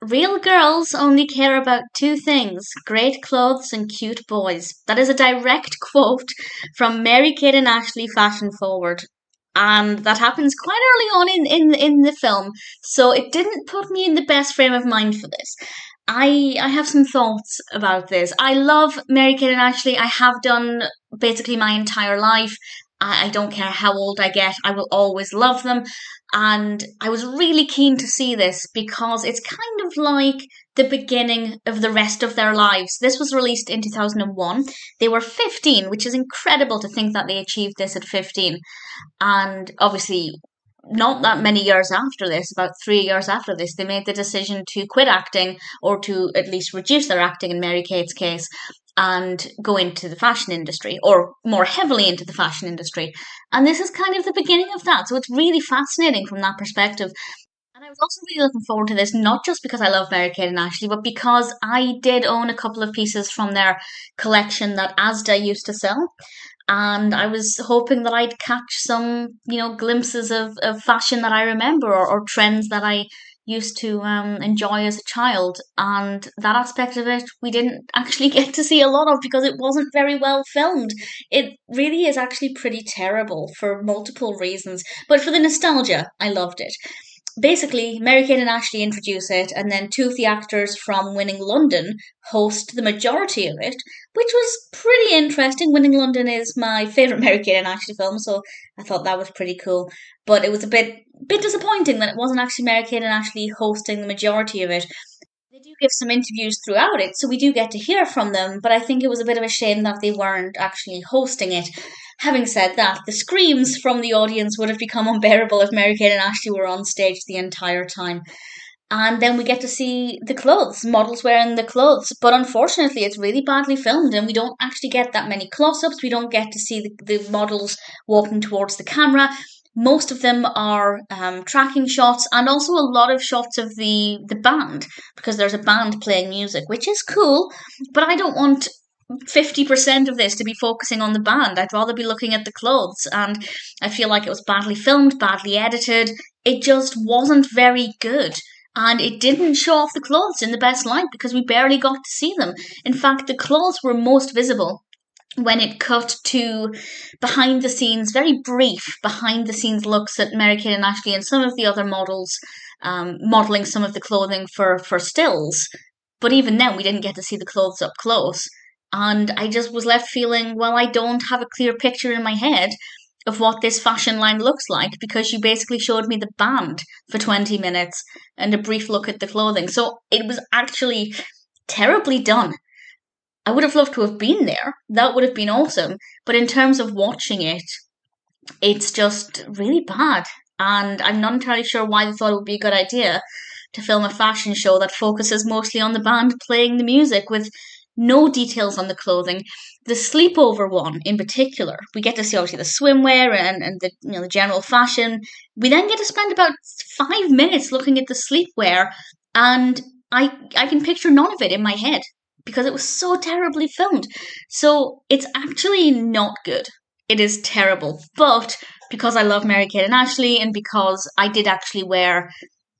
Real girls only care about two things: great clothes and cute boys. That is a direct quote from Mary-Kate and Ashley Fashion Forward. And that happens quite early on in the film, so it didn't put me in the best frame of mind for this. I have some thoughts about this. I love Mary-Kate and Ashley. I have done basically my entire life. I don't care how old I get, I will always love them. And I was really keen to see this because it's kind of like the beginning of the rest of their lives. This was released in 2001. They were 15, which is incredible to think that they achieved this at 15. And obviously, not that many years after this, about 3 years after this, they made the decision to quit acting, or to at least reduce their acting in Mary Kate's case, and go into the fashion industry, or more heavily into the fashion industry. And this is kind of the beginning of that. So it's really fascinating from that perspective. And I was also really looking forward to this, not just because I love Mary Kate and Ashley, but because I did own a couple of pieces from their collection that Asda used to sell. And I was hoping that I'd catch some, glimpses of fashion that I remember, or trends that I used to enjoy as a child. And that aspect of it, we didn't actually get to see a lot of because it wasn't very well filmed. It really is actually pretty terrible for multiple reasons. But for the nostalgia, I loved it. Basically, Mary-Kate and Ashley introduce it, and then two of the actors from Winning London host the majority of it, which was pretty interesting. Winning London is my favourite Mary-Kate and Ashley film, so I thought that was pretty cool. But it was a bit disappointing that it wasn't actually Mary-Kate and Ashley hosting the majority of it. They do give some interviews throughout it, so we do get to hear from them, but I think it was a bit of a shame that they weren't actually hosting it. Having said that, the screams from the audience would have become unbearable if Mary Kate and Ashley were on stage the entire time. And then we get to see the clothes, models wearing the clothes. But unfortunately, it's really badly filmed, and we don't actually get that many close ups. We don't get to see the models walking towards the camera. Most of them are tracking shots, and also a lot of shots of the band, because there's a band playing music, which is cool. But I don't want 50% of this to be focusing on the band. I'd rather be looking at the clothes. And I feel like it was badly filmed, badly edited. It just wasn't very good. And it didn't show off the clothes in the best light because we barely got to see them. In fact, the clothes were most visible when it cut to behind the scenes, very brief behind the scenes looks at Mary Kate and Ashley and some of the other models, modelling some of the clothing for stills. But even then, we didn't get to see the clothes up close. And I just was left feeling, well, I don't have a clear picture in my head of what this fashion line looks like because you basically showed me the band for 20 minutes and a brief look at the clothing. So it was actually terribly done. I would have loved to have been there. That would have been awesome. But in terms of watching it, it's just really bad. And I'm not entirely sure why they thought it would be a good idea to film a fashion show that focuses mostly on the band playing the music with no details on the clothing. The sleepover one in particular, we get to see obviously the swimwear and the general fashion. We then get to spend about 5 minutes looking at the sleepwear, and I can picture none of it in my head because it was so terribly filmed. So it's actually not good. It is terrible. But because I love Mary Kate and Ashley, and because I did actually wear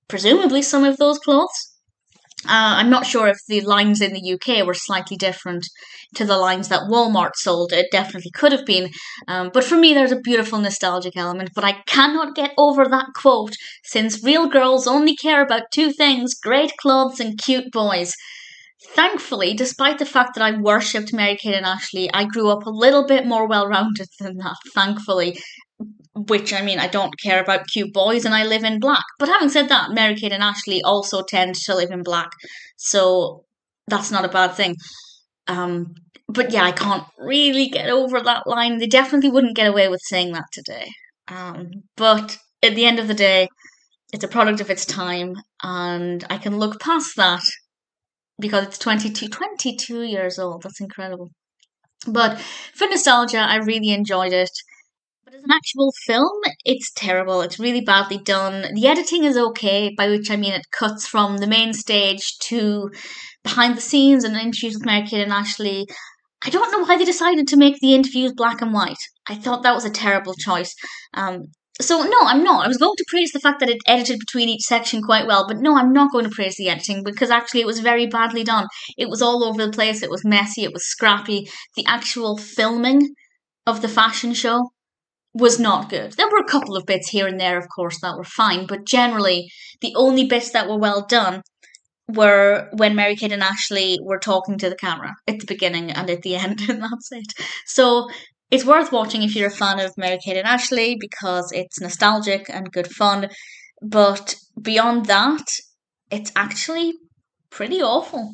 presumably some of those clothes, I'm not sure if the lines in the UK were slightly different to the lines that Walmart sold. It definitely could have been. But for me, there's a beautiful nostalgic element. But I cannot get over that quote, since real girls only care about two things: great clothes and cute boys. Thankfully, despite the fact that I worshipped Mary Kate and Ashley, I grew up a little bit more well rounded than that, thankfully. Which, I mean, I don't care about cute boys and I live in black. But having said that, Mary Kate and Ashley also tend to live in black. So that's not a bad thing. Um, but yeah, I can't really get over that line. They definitely wouldn't get away with saying that today. But at the end of the day, it's a product of its time, and I can look past that because it's 22 years old. That's incredible. But for nostalgia, I really enjoyed it. But as an actual film, it's terrible. It's really badly done. The editing is okay, by which I mean it cuts from the main stage to behind the scenes and interviews with Mary Kate and Ashley. I don't know why they decided to make the interviews black and white. I thought that was a terrible choice. Um, So no, I'm not. I was going to praise the fact that it edited between each section quite well, but no, I'm not going to praise the editing because actually it was very badly done. It was all over the place. It was messy. It was scrappy. The actual filming of the fashion show was not good. There were a couple of bits here and there, of course, that were fine, but generally the only bits that were well done were when Mary Kate and Ashley were talking to the camera at the beginning and at the end, and that's it. So it's worth watching if you're a fan of Mary Kate and Ashley because it's nostalgic and good fun. But beyond that, it's actually pretty awful.